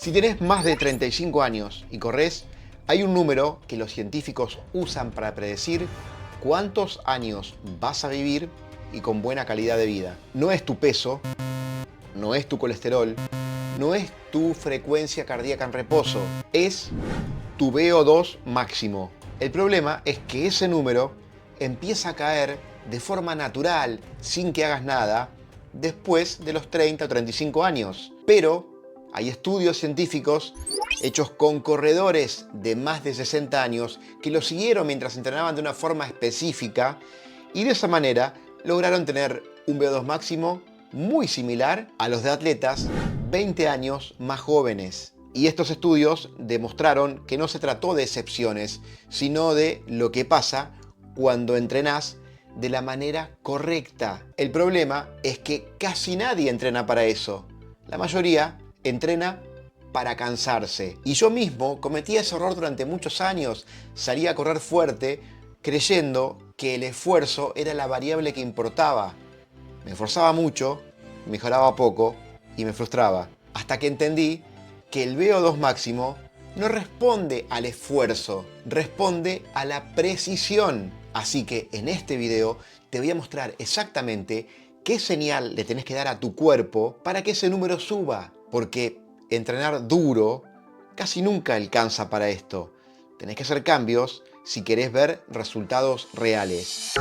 Si tenés más de 35 años y corres, hay un número que los científicos usan para predecir cuántos años vas a vivir y con buena calidad de vida. No es tu peso, no es tu colesterol, no es tu frecuencia cardíaca en reposo, es tu VO2 máximo. El problema es que ese número empieza a caer de forma natural, sin que hagas nada, después de los 30 o 35 años. Pero hay estudios científicos hechos con corredores de más de 60 años que lo siguieron mientras entrenaban de una forma específica y de esa manera lograron tener un VO2 máximo muy similar a los de atletas 20 años más jóvenes. Y estos estudios demostraron que no se trató de excepciones, sino de lo que pasa cuando entrenás de la manera correcta. El problema es que casi nadie entrena para eso. La mayoría entrena para cansarse. Y yo mismo cometía ese error durante muchos años. Salía a correr fuerte creyendo que el esfuerzo era la variable que importaba. Me esforzaba mucho, mejoraba poco y me frustraba. Hasta que entendí que el VO2 máximo no responde al esfuerzo, responde a la precisión. Así que en este video te voy a mostrar exactamente qué señal le tenés que dar a tu cuerpo para que ese número suba. Porque entrenar duro casi nunca alcanza para esto. Tenés que hacer cambios si querés ver resultados reales.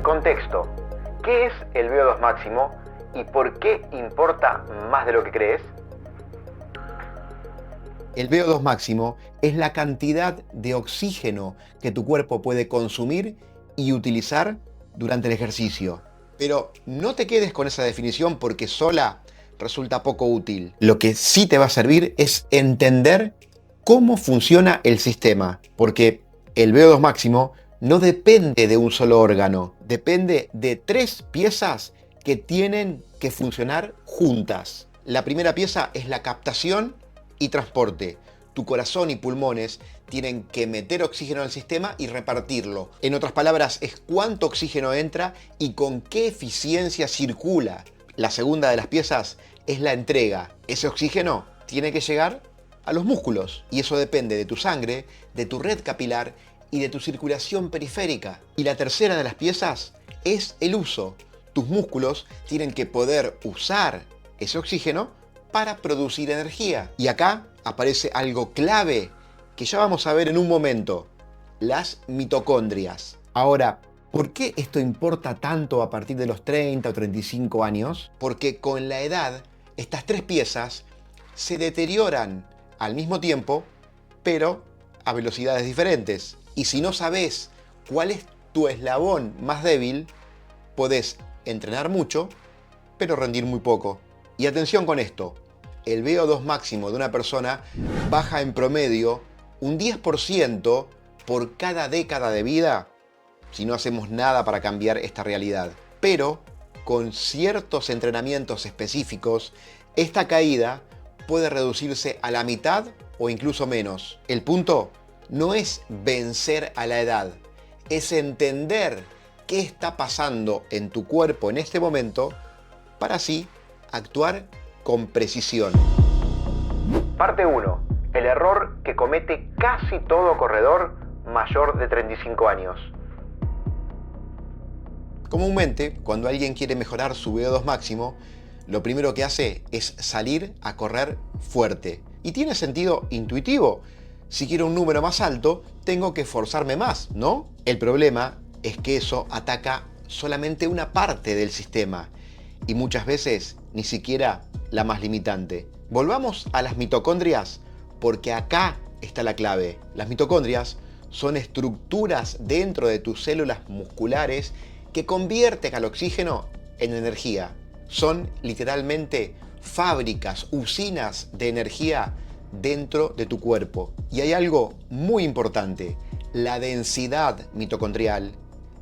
Contexto. ¿Qué es el VO2 máximo y por qué importa más de lo que crees? El VO2 máximo es la cantidad de oxígeno que tu cuerpo puede consumir y utilizar durante el ejercicio. Pero no te quedes con esa definición porque sola resulta poco útil. Lo que sí te va a servir es entender cómo funciona el sistema, porque el VO2 máximo no depende de un solo órgano, depende de 3 piezas que tienen que funcionar juntas. La primera pieza es la captación y transporte. Tu corazón y pulmones tienen que meter oxígeno al sistema y repartirlo. En otras palabras, es cuánto oxígeno entra y con qué eficiencia circula. La segunda de las piezas es la entrega. Ese oxígeno tiene que llegar a los músculos y eso depende de tu sangre, de tu red capilar y de tu circulación periférica. Y la tercera de las piezas es el uso. Tus músculos tienen que poder usar ese oxígeno para producir energía. Y acá aparece algo clave que ya vamos a ver en un momento: las mitocondrias. Ahora, ¿por qué esto importa tanto a partir de los 30 o 35 años? Porque con la edad, estas 3 piezas se deterioran al mismo tiempo, pero a velocidades diferentes. Y si no sabes cuál es tu eslabón más débil, podés entrenar mucho, pero rendir muy poco. Y atención con esto, el VO2 máximo de una persona baja en promedio un 10% por cada década de vida si no hacemos nada para cambiar esta realidad. Pero con ciertos entrenamientos específicos, esta caída puede reducirse a la mitad o incluso menos. El punto no es vencer a la edad, es entender qué está pasando en tu cuerpo en este momento para así actuar con precisión. Parte 1. El error que comete casi todo corredor mayor de 35 años. Comúnmente, cuando alguien quiere mejorar su VO2 máximo, lo primero que hace es salir a correr fuerte. Y tiene sentido intuitivo. Si quiero un número más alto, tengo que esforzarme más, ¿no? El problema es que eso ataca solamente una parte del sistema y muchas veces ni siquiera la más limitante. Volvamos a las mitocondrias porque acá está la clave. Las mitocondrias son estructuras dentro de tus células musculares que convierten al oxígeno en energía. Son literalmente fábricas, usinas de energía dentro de tu cuerpo. Y hay algo muy importante: la densidad mitocondrial,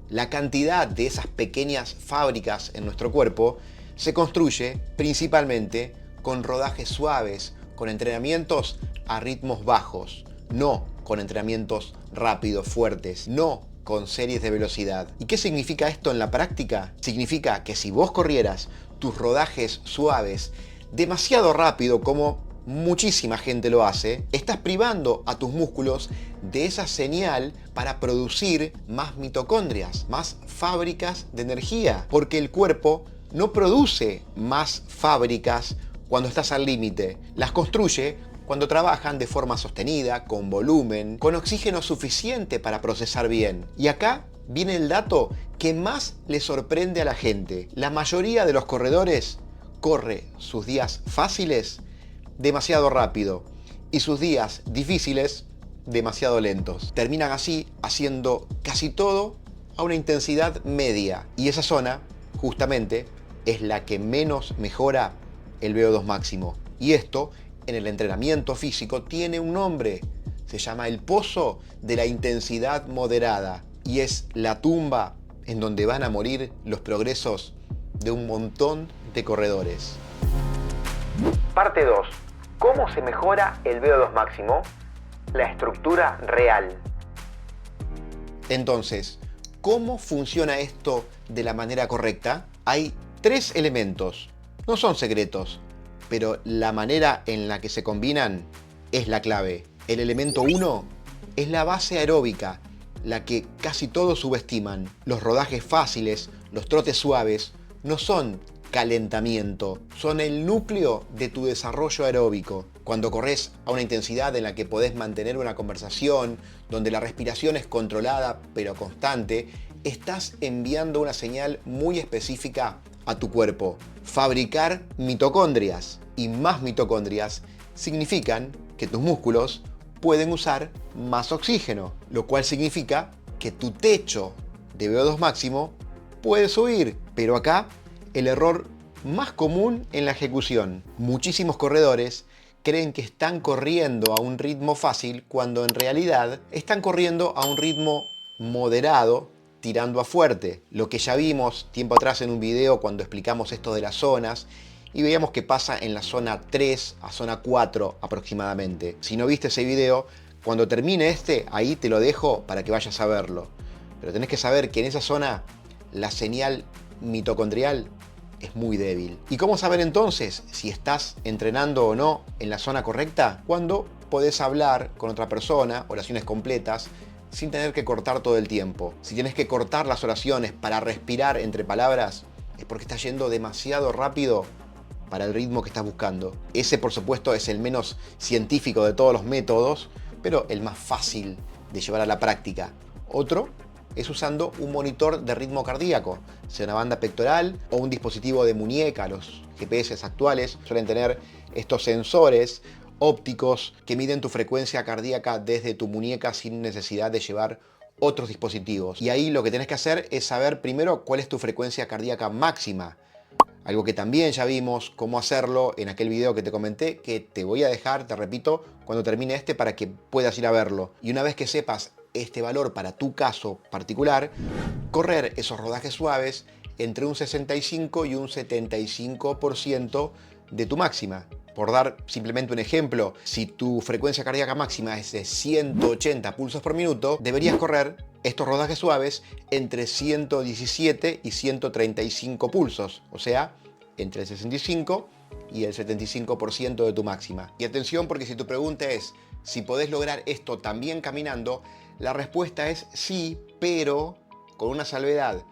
la cantidad de esas pequeñas fábricas en nuestro cuerpo, se construye principalmente con rodajes suaves, con entrenamientos a ritmos bajos, no con entrenamientos rápidos, fuertes, no con series de velocidad. ¿Y qué significa esto en la práctica? Significa que si vos corrieras tus rodajes suaves demasiado rápido, como muchísima gente lo hace, estás privando a tus músculos de esa señal para producir más mitocondrias, más fábricas de energía, porque el cuerpo no produce más fábricas cuando estás al límite, las construye cuando trabajan de forma sostenida, con volumen, con oxígeno suficiente para procesar bien. Y acá viene el dato que más le sorprende a la gente. La mayoría de los corredores corre sus días fáciles demasiado rápido y sus días difíciles demasiado lentos. Terminan así haciendo casi todo a una intensidad media, y esa zona justamente es la que menos mejora el VO2 máximo. Y esto en el entrenamiento físico tiene un nombre, se llama el pozo de la intensidad moderada, y es la tumba en donde van a morir los progresos de un montón de corredores. Parte 2. ¿Cómo se mejora el VO2 máximo? La estructura real. Entonces, ¿cómo funciona esto de la manera correcta? Hay 3 elementos. No son secretos, pero la manera en la que se combinan es la clave. El elemento 1 es la base aeróbica, la que casi todos subestiman. Los rodajes fáciles, los trotes suaves, no son calentamiento, son el núcleo de tu desarrollo aeróbico. Cuando corres a una intensidad en la que podés mantener una conversación, donde la respiración es controlada pero constante, estás enviando una señal muy específica a tu cuerpo. Fabricar mitocondrias, y más mitocondrias significan que tus músculos pueden usar más oxígeno, lo cual significa que tu techo de VO2 máximo puede subir. Pero acá el error más común en la ejecución. Muchísimos corredores creen que están corriendo a un ritmo fácil cuando en realidad están corriendo a un ritmo moderado tirando a fuerte. Lo que ya vimos tiempo atrás en un video cuando explicamos esto de las zonas, y veíamos que pasa en la zona 3 a zona 4 aproximadamente. Si no viste ese video, cuando termine este, ahí te lo dejo para que vayas a verlo. Pero tenés que saber que en esa zona la señal mitocondrial es muy débil. ¿Y cómo saber entonces si estás entrenando o no en la zona correcta? Cuando podés hablar con otra persona, oraciones completas, sin tener que cortar todo el tiempo. Si tienes que cortar las oraciones para respirar entre palabras, es porque estás yendo demasiado rápido para el ritmo que estás buscando. Ese, por supuesto, es el menos científico de todos los métodos, pero el más fácil de llevar a la práctica. Otro es usando un monitor de ritmo cardíaco, sea una banda pectoral o un dispositivo de muñeca. Los GPS actuales suelen tener estos sensores ópticos que miden tu frecuencia cardíaca desde tu muñeca sin necesidad de llevar otros dispositivos. Y ahí lo que tenés que hacer es saber primero cuál es tu frecuencia cardíaca máxima. Algo que también ya vimos cómo hacerlo en aquel video que te comenté, que te voy a dejar, te repito, cuando termine este para que puedas ir a verlo. Y una vez que sepas este valor para tu caso particular, correr esos rodajes suaves entre un 65 y un 75% de tu máxima. Por dar simplemente un ejemplo, si tu frecuencia cardíaca máxima es de 180 pulsos por minuto, deberías correr estos rodajes suaves entre 117 y 135 pulsos, o sea, entre el 65 y el 75% de tu máxima. Y atención, porque si tu pregunta es si podés lograr esto también caminando, la respuesta es sí, pero con una salvedad.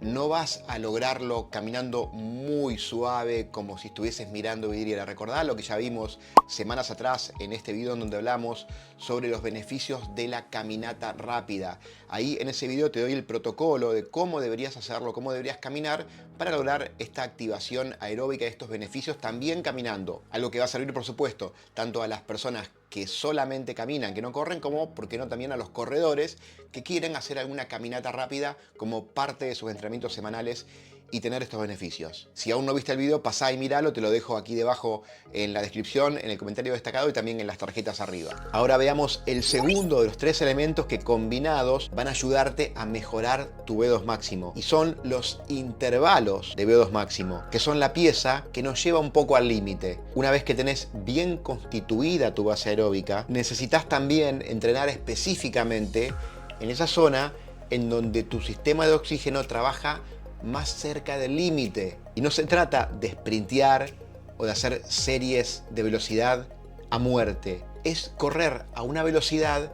No vas a lograrlo caminando muy suave, como si estuvieses mirando vidriera. Recordá lo que ya vimos semanas atrás en este video en donde hablamos sobre los beneficios de la caminata rápida. Ahí en ese video te doy el protocolo de cómo deberías hacerlo, cómo deberías caminar para lograr esta activación aeróbica de estos beneficios también caminando. Algo que va a servir, por supuesto, tanto a las personas que solamente caminan, que no corren, como, ¿por qué no?, también a los corredores que quieren hacer alguna caminata rápida como parte de sus entrenamientos semanales y tener estos beneficios. Si aún no viste el video, pasá y míralo, te lo dejo aquí debajo en la descripción, en el comentario destacado y también en las tarjetas arriba. Ahora veamos el segundo de los 3 elementos que combinados van a ayudarte a mejorar tu VO2 máximo, y son los intervalos de VO2 máximo, que son la pieza que nos lleva un poco al límite. Una vez que tenés bien constituida tu base aeróbica, necesitas también entrenar específicamente en esa zona en donde tu sistema de oxígeno trabaja más cerca del límite. Y no se trata de sprintear o de hacer series de velocidad a muerte. Es correr a una velocidad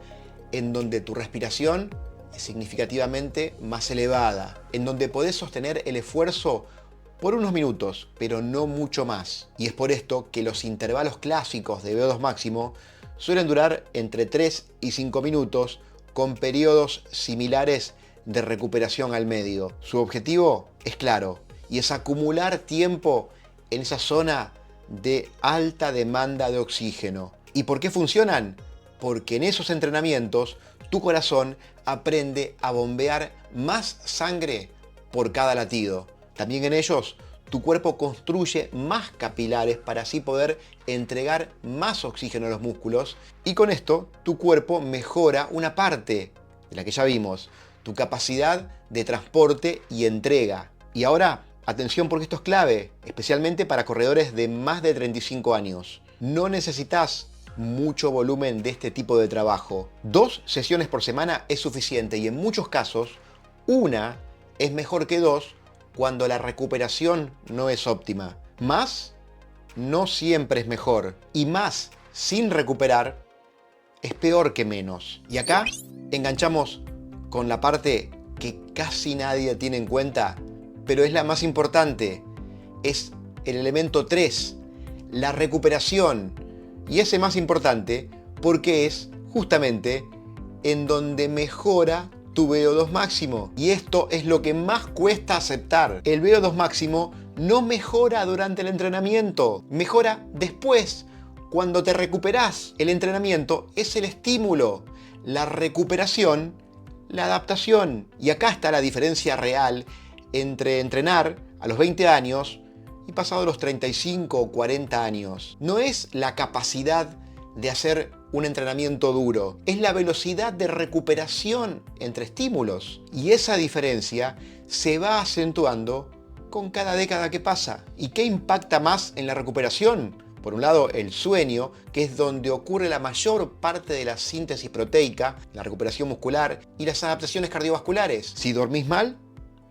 en donde tu respiración es significativamente más elevada, en donde podés sostener el esfuerzo por unos minutos, pero no mucho más. Y es por esto que los intervalos clásicos de VO2 máximo suelen durar entre 3 y 5 minutos, con periodos similares de recuperación al medio. Su objetivo es claro, y es acumular tiempo en esa zona de alta demanda de oxígeno. ¿Y por qué funcionan? Porque en esos entrenamientos tu corazón aprende a bombear más sangre por cada latido. También en ellos tu cuerpo construye más capilares para así poder entregar más oxígeno a los músculos, y con esto tu cuerpo mejora una parte de la que ya vimos, tu capacidad de transporte y entrega. Y ahora, atención, porque esto es clave, especialmente para corredores de más de 35 años. No necesitas mucho volumen de este tipo de trabajo. 2 sesiones por semana es suficiente, y en muchos casos, una es mejor que 2 cuando la recuperación no es óptima. Más no siempre es mejor, y más sin recuperar es peor que menos. Y acá enganchamos con la parte que casi nadie tiene en cuenta, pero es la más importante. Es el elemento 3, la recuperación. Y ese más importante porque es justamente en donde mejora tu VO2 máximo. Y esto es lo que más cuesta aceptar. El VO2 máximo no mejora durante el entrenamiento, mejora después, cuando te recuperás. El entrenamiento es el estímulo, la recuperación, la adaptación. Y acá está la diferencia real entre entrenar a los 20 años y pasado los 35 o 40 años. No es la capacidad de hacer un entrenamiento duro, es la velocidad de recuperación entre estímulos. Y esa diferencia se va acentuando con cada década que pasa. ¿Y qué impacta más en la recuperación? Por un lado, el sueño, que es donde ocurre la mayor parte de la síntesis proteica, la recuperación muscular y las adaptaciones cardiovasculares. Si dormís mal,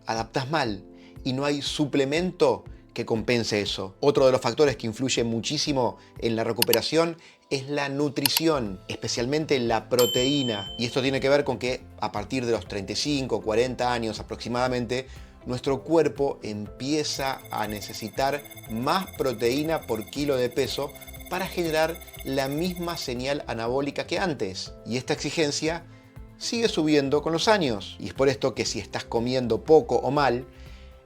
adaptás mal, y no hay suplemento que compense eso. Otro de los factores que influye muchísimo en la recuperación es la nutrición, especialmente la proteína. Y esto tiene que ver con que a partir de los 35 o 40 años aproximadamente, nuestro cuerpo empieza a necesitar más proteína por kilo de peso para generar la misma señal anabólica que antes. Y esta exigencia sigue subiendo con los años. Y es por esto que si estás comiendo poco o mal,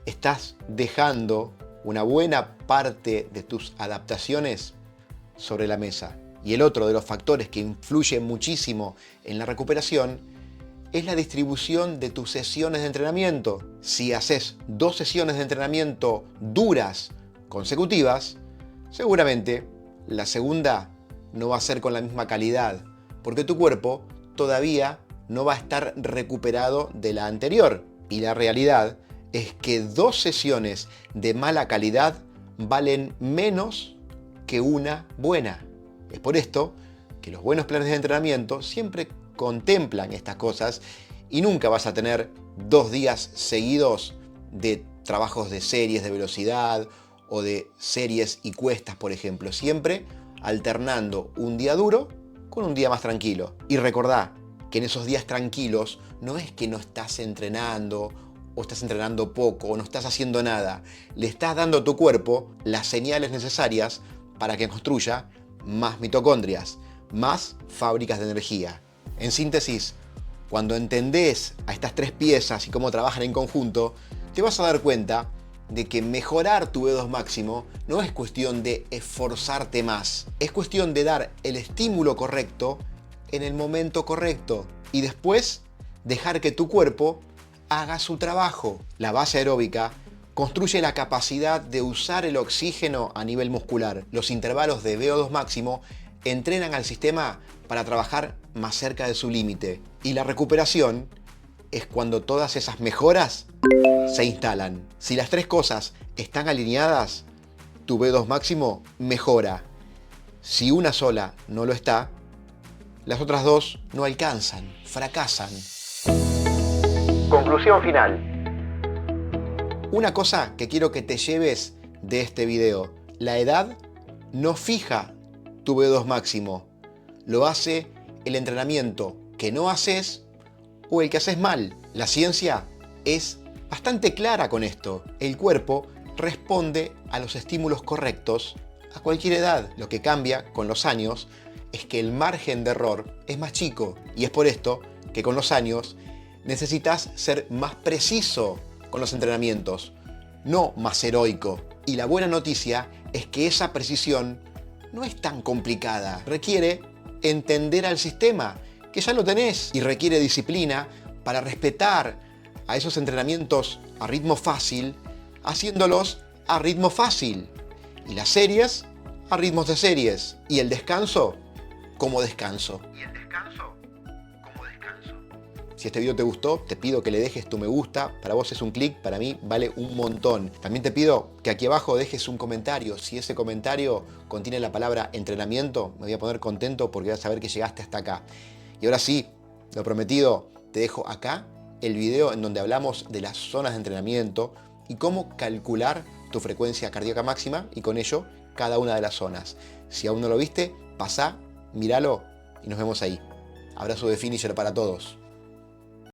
estás dejando una buena parte de tus adaptaciones sobre la mesa. Y el otro de los factores que influye muchísimo en la recuperación es la distribución de tus sesiones de entrenamiento. Si haces 2 sesiones de entrenamiento duras consecutivas, seguramente la segunda no va a ser con la misma calidad, porque tu cuerpo todavía no va a estar recuperado de la anterior. Y la realidad es que 2 sesiones de mala calidad valen menos que una buena. Es por esto que los buenos planes de entrenamiento siempre contemplan estas cosas, y nunca vas a tener 2 días seguidos de trabajos de series de velocidad o de series y cuestas, por ejemplo, siempre alternando un día duro con un día más tranquilo. Y recordá que en esos días tranquilos no es que no estás entrenando o estás entrenando poco o no estás haciendo nada. Le estás dando a tu cuerpo las señales necesarias para que construya más mitocondrias, más fábricas de energía. En síntesis, cuando entendés a estas 3 piezas y cómo trabajan en conjunto, te vas a dar cuenta de que mejorar tu VO2 máximo no es cuestión de esforzarte más, es cuestión de dar el estímulo correcto en el momento correcto y después dejar que tu cuerpo haga su trabajo. La base aeróbica construye la capacidad de usar el oxígeno a nivel muscular. Los intervalos de VO2 máximo entrenan al sistema para trabajar más cerca de su límite. Y la recuperación es cuando todas esas mejoras se instalan. Si las 3 cosas están alineadas, tu VO2 máximo mejora. Si una sola no lo está, las otras 2 no alcanzan, fracasan. Conclusión final. Una cosa que quiero que te lleves de este video: La edad no fija tu VO2 máximo, lo hace el entrenamiento que no haces o el que haces mal. La ciencia es bastante clara con esto. El cuerpo responde a los estímulos correctos a cualquier edad. Lo que cambia con los años es que el margen de error es más chico, y es por esto que con los años necesitas ser más preciso con los entrenamientos, no más heroico. Y la buena noticia es que esa precisión no es tan complicada. Requiere entender al sistema, que ya lo tenés, y requiere disciplina para respetar a esos entrenamientos a ritmo fácil, haciéndolos a ritmo fácil, y las series a ritmos de series, y el descanso como descanso. Si este video te gustó, te pido que le dejes tu me gusta. Para vos es un clic, para mí vale un montón. También te pido que aquí abajo dejes un comentario. Si ese comentario contiene la palabra entrenamiento, me voy a poner contento porque vas a saber que llegaste hasta acá. Y ahora sí, lo prometido, te dejo acá el video en donde hablamos de las zonas de entrenamiento y cómo calcular tu frecuencia cardíaca máxima y con ello cada una de las zonas. Si aún no lo viste, pasá, míralo y nos vemos ahí. Abrazo de finisher para todos.